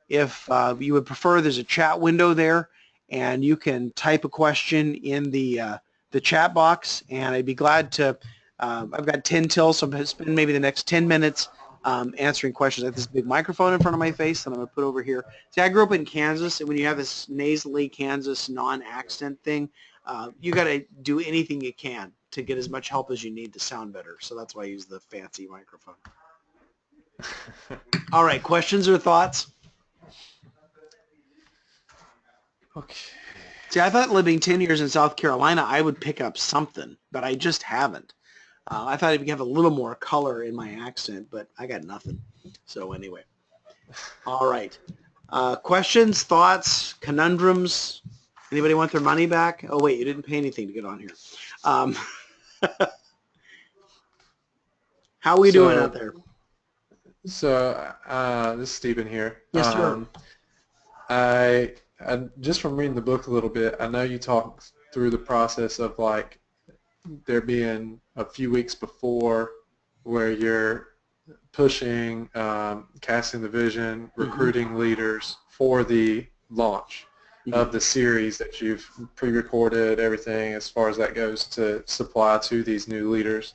you would prefer, there's a chat window there, and you can type a question in the chat box, and I'd be glad to. I've got 10 till, so I'm going to spend maybe the next 10 minutes answering questions. I have this big microphone in front of my face that I'm going to put over here. See, I grew up in Kansas, and when you have this nasally Kansas non-accent thing, you got to do anything you can to get as much help as you need to sound better. So that's why I use the fancy microphone. All right, questions or thoughts? Okay. See, I thought living 10 years in South Carolina, I would pick up something, but I just haven't. I thought I'd have a little more color in my accent, but I got nothing. So anyway. All right. Questions, thoughts, conundrums? Anybody want their money back? Oh, wait, you didn't pay anything to get on here. How are we doing out there? So this is Stephen here. Yes, sir. I just from reading the book a little bit, I know you talked through the process of like there being a few weeks before where you're pushing, casting the vision, recruiting leaders for the launch of the series that you've pre-recorded, everything as far as that goes to supply to these new leaders.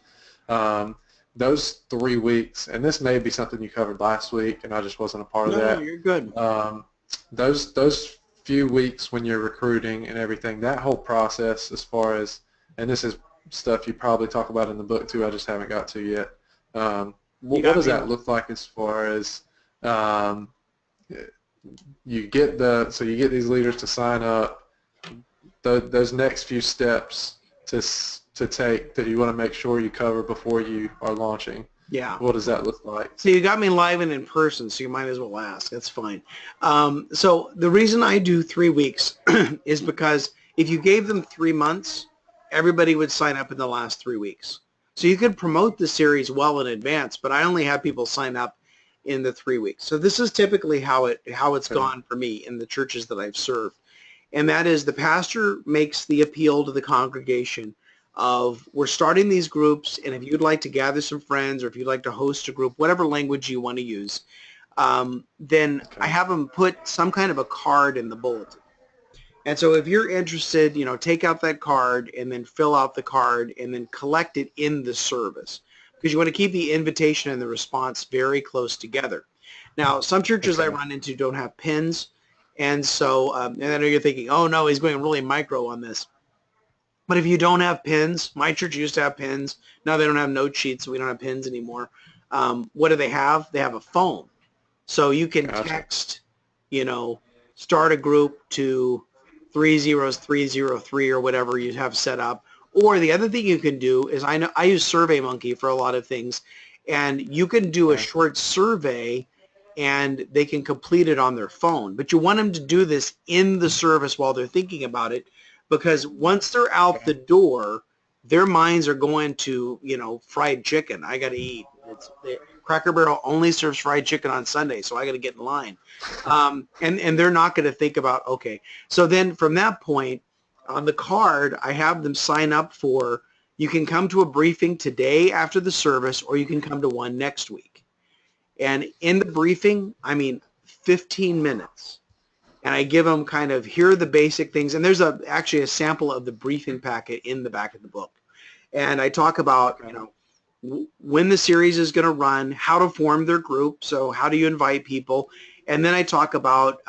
Those 3 weeks, and this may be something you covered last week, and I just wasn't a part of that. No, you're good. Those few weeks when you're recruiting and everything, that whole process as far as, and this is stuff you probably talk about in the book too, I just haven't got to yet. What does that look like as far as you get these leaders to sign up, those next few steps to take that you want to make sure you cover before you are launching? Yeah. What does that look like? So you got me live and in person, so you might as well ask. That's fine. So the reason I do 3 weeks is because if you gave them 3 months, everybody would sign up in the last 3 weeks. So you could promote the series well in advance, but I only have people sign up in the 3 weeks. So this is typically how it's gone for me in the churches that I've served. And that is the pastor makes the appeal to the congregation of, we're starting these groups, and if you'd like to gather some friends or if you'd like to host a group, whatever language you want to use, then I have them put some kind of a card in the bulletin. And so if you're interested, take out that card and then fill out the card and then collect it in the service, because you want to keep the invitation and the response very close together. Now, some churches I run into don't have pins, and so and I know you're thinking, oh no, he's going really micro on this. But if you don't have pins, my church used to have pins. Now they don't have note sheets, so we don't have pins anymore. What do they have? They have a phone. So you can text, start a group to 30303 or whatever you have set up. Or the other thing you can do is, I use SurveyMonkey for a lot of things, and you can do a short survey and they can complete it on their phone. But you want them to do this in the service while they're thinking about it, because once they're out the door, their minds are going to, fried chicken. I got to eat. Cracker Barrel only serves fried chicken on Sunday, so I got to get in line. And they're not going to think about, okay. So then from that point, on the card, I have them sign up for, you can come to a briefing today after the service, or you can come to one next week. And in the briefing, 15 minutes. And I give them kind of, here are the basic things. And there's actually a sample of the briefing packet in the back of the book. And I talk about, when the series is going to run, how to form their group. So how do you invite people? And then I talk about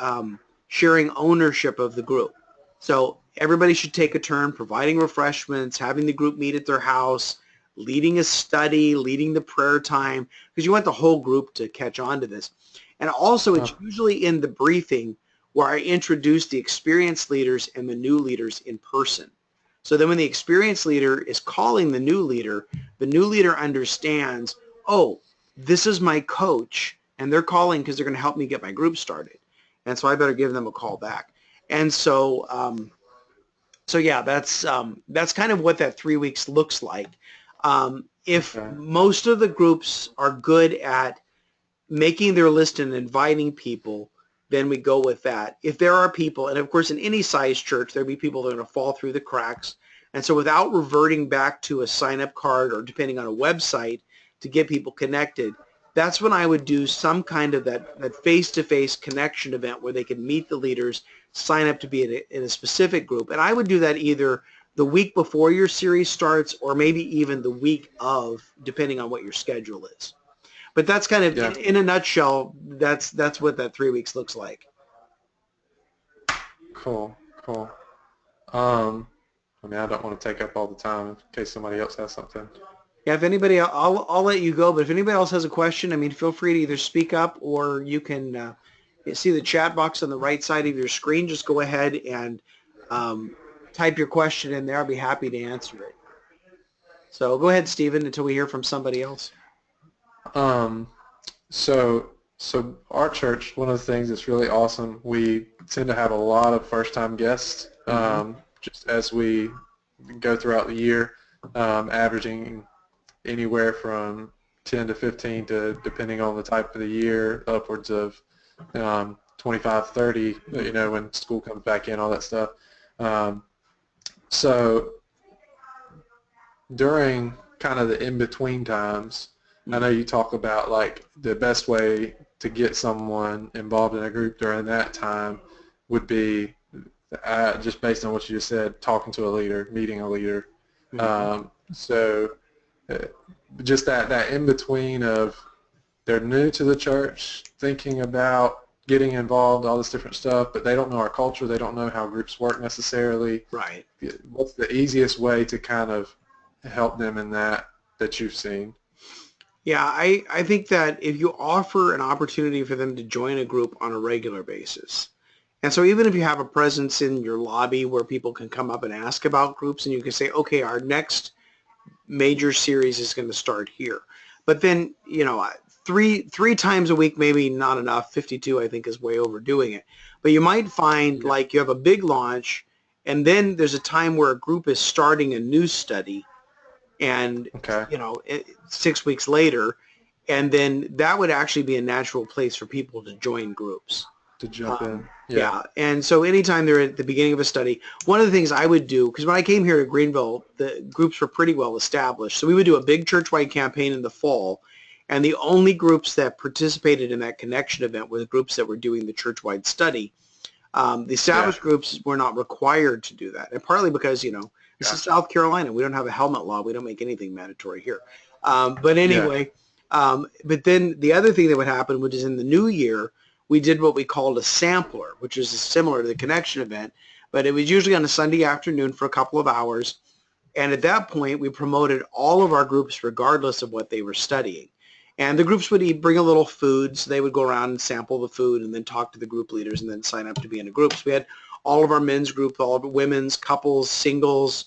sharing ownership of the group. So everybody should take a turn providing refreshments, having the group meet at their house, leading a study, leading the prayer time, because you want the whole group to catch on to this. And also it's usually in the briefing where I introduce the experienced leaders and the new leaders in person. So then when the experienced leader is calling the new leader understands, oh, this is my coach, and they're calling because they're going to help me get my group started. And so I better give them a call back. And so, yeah, that's kind of what that 3 weeks looks like. If most of the groups are good at making their list and inviting people, then we go with that. If there are people, and of course in any size church, there'll be people that are going to fall through the cracks. And so without reverting back to a sign-up card or depending on a website to get people connected, that's when I would do some kind of that face-to-face connection event where they can meet the leaders, sign up to be in a specific group. And I would do that either the week before your series starts or maybe even the week of, depending on what your schedule is. But that's kind of, Yeah. in a nutshell, that's what that 3 weeks looks like. Cool. Cool. Um, I mean, I don't want to take up all the time in case somebody else has something. Yeah, if anybody, I'll let you go, but if anybody else has a question, I mean, feel free to either speak up or you can you see the chat box on the right side of your screen. Just go ahead and um, type your question in there. I'll be happy to answer it. So go ahead, Stephen, until we hear from somebody else. Um, so our church, one of the things that's really awesome, we tend to have a lot of first-time guests, just as we go throughout the year, averaging anywhere from 10 to 15 to, depending on the type of the year, upwards of 25, 30, when school comes back in, all that stuff. So during kind of the in-between times, I know you talk about like the best way to get someone involved in a group during that time would be just based on what you just said, talking to a leader, meeting a leader. So just that in between of they're new to the church, thinking about getting involved, all this different stuff, but they don't know our culture, they don't know how groups work necessarily. Right. What's the easiest way to kind of help them in that you've seen? Yeah, I think that if you offer an opportunity for them to join a group on a regular basis, and so even if you have a presence in your lobby where people can come up and ask about groups and you can say, okay, our next major series is going to start here. But then, three times a week, maybe not enough. 52, I think, is way overdoing it. But you might find like you have a big launch and then there's a time where a group is starting a new study and, Okay. 6 weeks later, and then that would actually be a natural place for people to join groups. To jump in. Yeah. And so anytime they're at the beginning of a study, one of the things I would do, because when I came here to Greenville, the groups were pretty well established. So we would do a big church-wide campaign in the fall, and the only groups that participated in that connection event were the groups that were doing the church-wide study. The established groups were not required to do that, and partly because, this is South Carolina. We don't have a helmet law. We don't make anything mandatory here. But anyway, but then the other thing that would happen, which is in the new year, we did what we called a sampler, which is similar to the connection event, but it was usually on a Sunday afternoon for a couple of hours. And at that point, we promoted all of our groups regardless of what they were studying. And the groups would bring a little food, so they would go around and sample the food and then talk to the group leaders and then sign up to be in a group. So we had all of our men's group, all of our women's, couples, singles,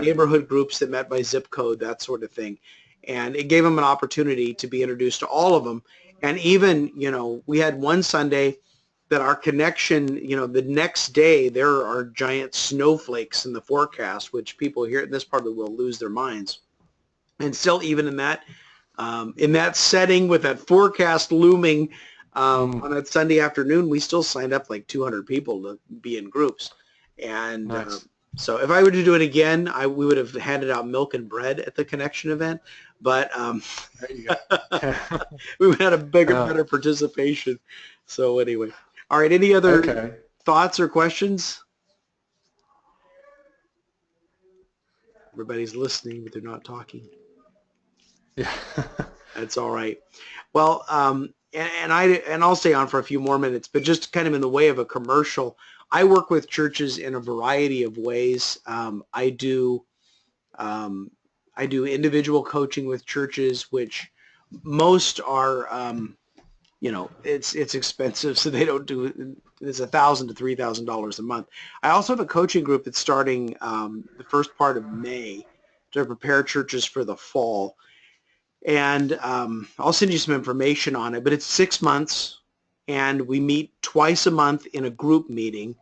neighborhood groups that met by zip code, that sort of thing. And it gave them an opportunity to be introduced to all of them. And even, we had one Sunday that our connection, the next day there are giant snowflakes in the forecast, which people here in this part of the world lose their minds. And still, even in that setting with that forecast looming on that Sunday afternoon, we still signed up like 200 people to be in groups. And so if I were to do it again, we would have handed out milk and bread at the connection event. But there you go. we would have had a bigger, better participation. So anyway. All right. Any other thoughts or questions? Everybody's listening, but they're not talking. Yeah. That's all right. Well, and I'll stay on for a few more minutes, but just kind of in the way of a commercial, I work with churches in a variety of ways. I do individual coaching with churches, which most are, it's expensive, so they don't do. It's $1,000 to $3,000 a month. I also have a coaching group that's starting the first part of May to prepare churches for the fall. And I'll send you some information on it, but it's 6 months, and we meet twice a month in a group meeting,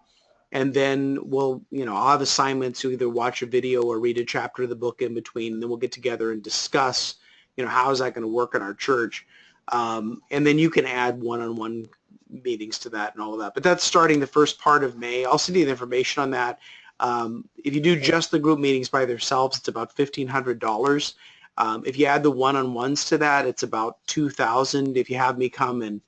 and then I'll have assignments to either watch a video or read a chapter of the book in between, and then we'll get together and discuss, how is that going to work in our church, and then you can add one-on-one meetings to that and all of that. But that's starting the first part of May. I'll send you the information on that. If you do just the group meetings by themselves, it's about $1,500. If you add the one-on-ones to that, it's about $2,000. If you have me come and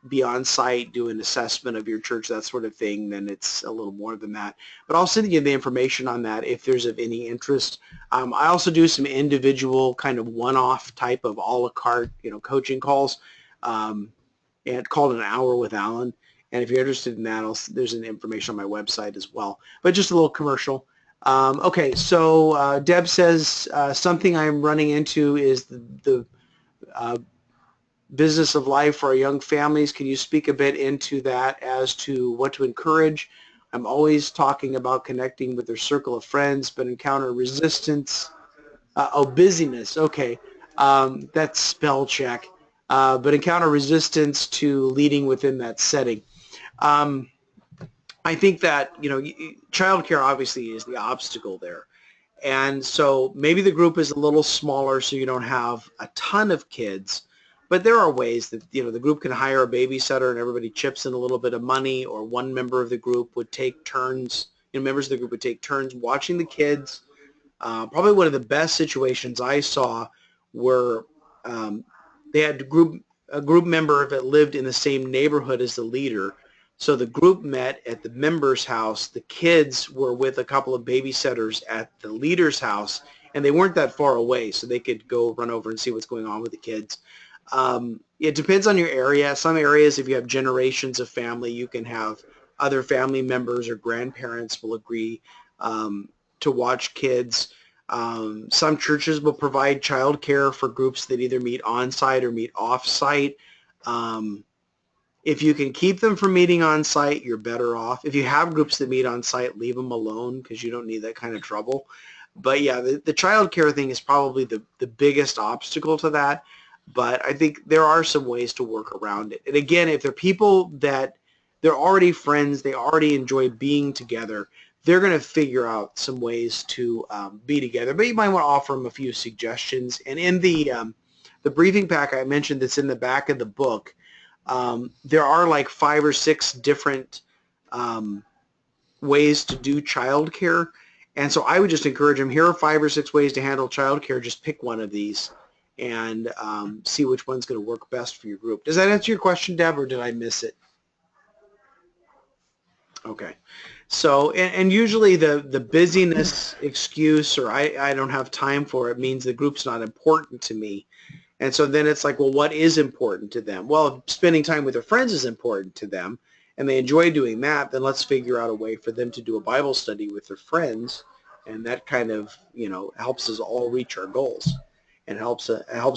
be on site, do an assessment of your church, that sort of thing, then it's a little more than that. But I'll send you the information on that if there's of any interest. I also do some individual kind of one-off type of a la carte, coaching calls, and called An Hour with Alan. And if you're interested in that, there's an information on my website as well. But just a little commercial. Okay, so Deb says something I'm running into is the business of life for our young families. Can you speak a bit into that as to what to encourage? I'm always talking about connecting with their circle of friends, but encounter resistance. Busyness. Okay, that's spell check. But encounter resistance to leading within that setting. I think that, childcare obviously is the obstacle there. And so maybe the group is a little smaller so you don't have a ton of kids, but there are ways that, the group can hire a babysitter and everybody chips in a little bit of money, or one member of the group would take turns, members of the group would take turns watching the kids. Probably one of the best situations I saw were they had a group member that lived in the same neighborhood as the leader. So the group met at the member's house. The kids were with a couple of babysitters at the leader's house, and they weren't that far away, so they could go run over and see what's going on with the kids. It depends on your area. Some areas, if you have generations of family, you can have other family members or grandparents will agree to watch kids. Some churches will provide childcare for groups that either meet on-site or meet off-site. If you can keep them from meeting on site, you're better off. If you have groups that meet on site, leave them alone because you don't need that kind of trouble. But yeah, the child care thing is probably the biggest obstacle to that. But I think there are some ways to work around it. And again, if they're people that they're already friends, they already enjoy being together, they're going to figure out some ways to be together. But you might want to offer them a few suggestions. And in the briefing pack I mentioned that's in the back of the book, there are like 5 or 6 different ways to do childcare, and so I would just encourage them. Here are 5 or 6 ways to handle childcare. Just pick one of these and see which one's going to work best for your group. Does that answer your question, Deb, or did I miss it? Okay. So, and usually the busyness excuse, or I don't have time for it, means the group's not important to me. And so then it's like, well, what is important to them? Well, if spending time with their friends is important to them and they enjoy doing that, then let's figure out a way for them to do a Bible study with their friends. And that kind of, helps us all reach our goals and helps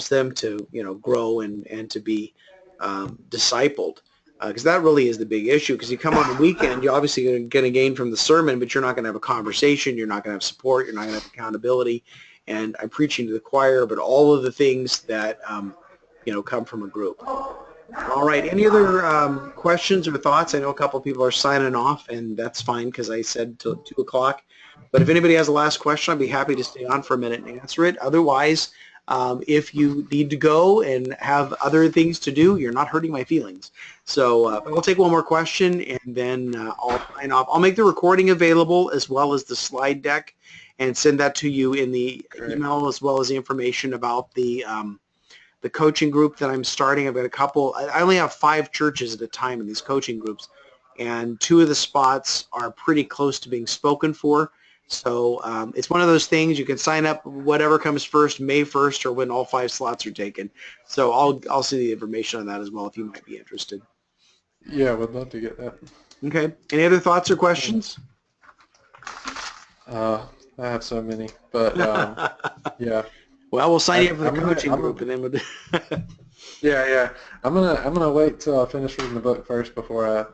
them to, grow and to be discipled. Because that really is the big issue. Because you come on the weekend, you're obviously going to gain from the sermon, but you're not going to have a conversation. You're not going to have support. You're not going to have accountability. And I'm preaching to the choir, but all of the things that, come from a group. All right. Any other questions or thoughts? I know a couple of people are signing off, and that's fine because I said till 2 o'clock. But if anybody has a last question, I'd be happy to stay on for a minute and answer it. Otherwise, if you need to go and have other things to do, you're not hurting my feelings. So I'll take one more question, and then I'll sign off. I'll make the recording available as well as the slide deck and send that to you in the email, as well as the information about the coaching group that I'm starting. I've got a couple. I only have 5 churches at a time in these coaching groups, and 2 of the spots are pretty close to being spoken for. So it's one of those things. You can sign up whatever comes first, May 1st, or when all 5 slots are taken. So I'll see the information on that as well if you might be interested. Yeah, I would love to get that. Okay. Any other thoughts or questions? I have so many, but yeah. Well, we'll sign you up for the coaching group, and then we'll do. Yeah. I'm gonna wait till I finish reading the book first before I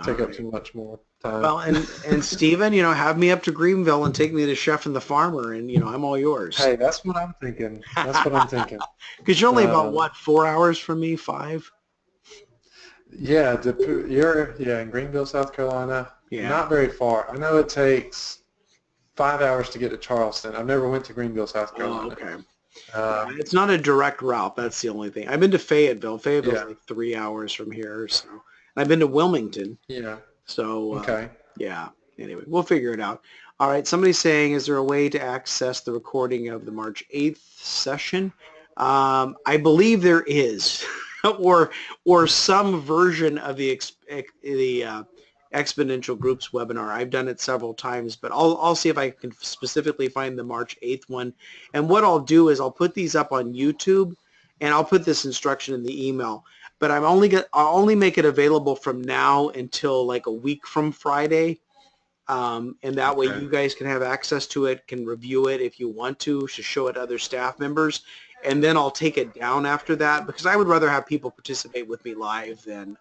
take up too much more time. Well, and Stephen, have me up to Greenville and take me to Chef and the Farmer, and I'm all yours. Hey, that's what I'm thinking. Because you're only about 4 hours from me, 5. Yeah, you're in Greenville, South Carolina. Yeah. Not very far. I know it takes 5 hours to get to Charleston. I've never went to Greenville, South Carolina. Oh, okay. It's not a direct route. That's the only thing. I've been to Fayetteville. Fayetteville's like 3 hours from here. So, and I've been to Wilmington. Yeah. So, okay. Yeah. Anyway, we'll figure it out. All right. Somebody's saying, is there a way to access the recording of the March 8th session? I believe there is. or some version of the exponential groups webinar. I've done it several times, but I'll see if I can specifically find the March 8th one. And what I'll do is I'll put these up on YouTube, and I'll put this instruction in the email. But I'll only make it available from now until like a week from Friday. And that way you guys can have access to it, can review it if you want to show it to other staff members. And then I'll take it down after that, because I would rather have people participate with me live than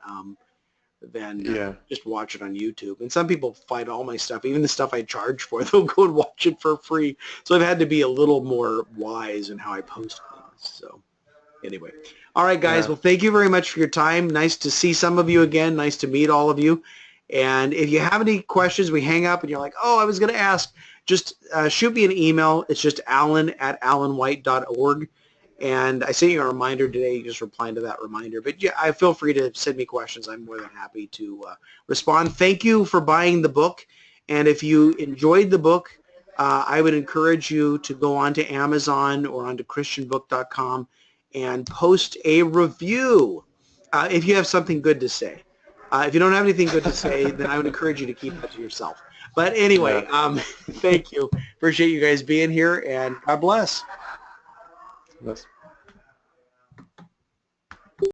just watch it on YouTube. And some people find all my stuff, even the stuff I charge for, they'll go and watch it for free. So I've had to be a little more wise in how I post things. So anyway. All right, guys. Well, thank you very much for your time. Nice to see some of you again. Nice to meet all of you. And if you have any questions, we hang up and you're like, oh, I was going to ask, just shoot me an email. It's just alan@alanwhite.org. And I sent you a reminder today. You just reply to that reminder. But yeah, I feel free to send me questions. I'm more than happy to respond. Thank you for buying the book. And if you enjoyed the book, I would encourage you to go on to Amazon or onto christianbook.com and post a review if you have something good to say. If you don't have anything good to say, then I would encourage you to keep that to yourself. But anyway, thank you. Appreciate you guys being here, and God bless. Yes.